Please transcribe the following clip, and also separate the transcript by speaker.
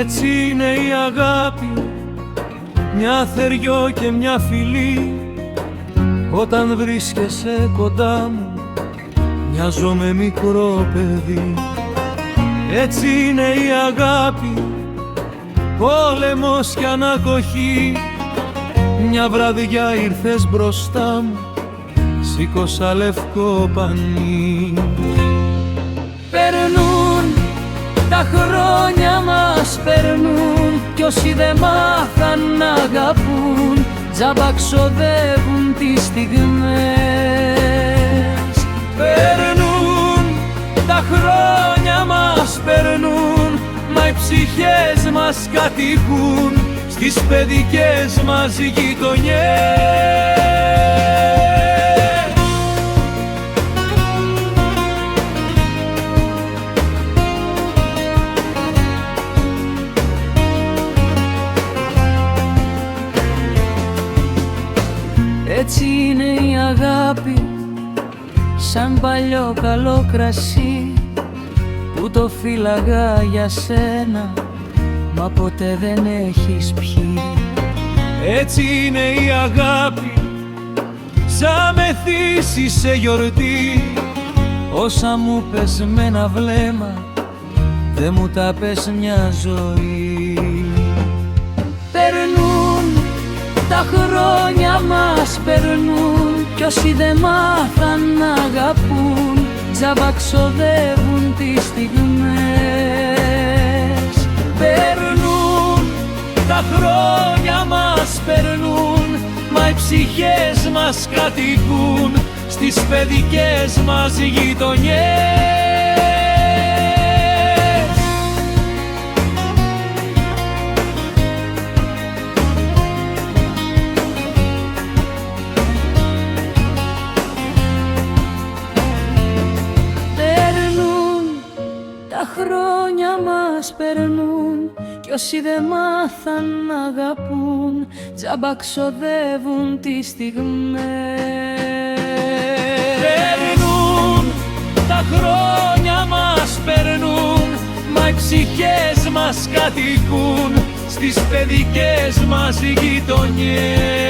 Speaker 1: Έτσι είναι η αγάπη, μια θεριό και μια φιλή. Όταν βρίσκεσαι κοντά μου, μοιάζω με μικρό παιδί. Έτσι είναι η αγάπη, πόλεμος κι ανακοχή. Μια βραδιά ήρθες μπροστά μου, σήκωσα λευκό πανί. Περνούν τα χρόνια μας, περνούν κι όσοι δεν μάθαν να αγαπούν, τζάμπα ξοδεύουν τις στιγμές. Περνούν τα χρόνια μας, περνούν, μα οι ψυχές μας κατοικούν στις παιδικές μας γειτονιές. Έτσι είναι η αγάπη, σαν παλιό καλό κρασί που το φύλαγα για σένα, μα ποτέ δεν έχεις πιει. Έτσι είναι η αγάπη, σαν μεθύσι σε γιορτή. Όσα μου πες με ένα βλέμμα, δεν μου τα πες μια ζωή. Περνούν τα χρόνια μας, περνούν κι όσοι δεν μάθαν να αγαπούν, τζάμπα ξοδεύουν τις στιγμές. Περνούν τα χρόνια μας, περνούν, μα οι ψυχές μας κατοικούν στις παιδικές μας γειτονιές. Τα χρόνια μας περνούν κι όσοι δεν μάθαν να αγαπούν, τζάμπα ξοδεύουν τις στιγμές. Περνούν τα χρόνια μας, περνούν, μα οι ψυχές μας κατοικούν στις παιδικές μας γειτονιές.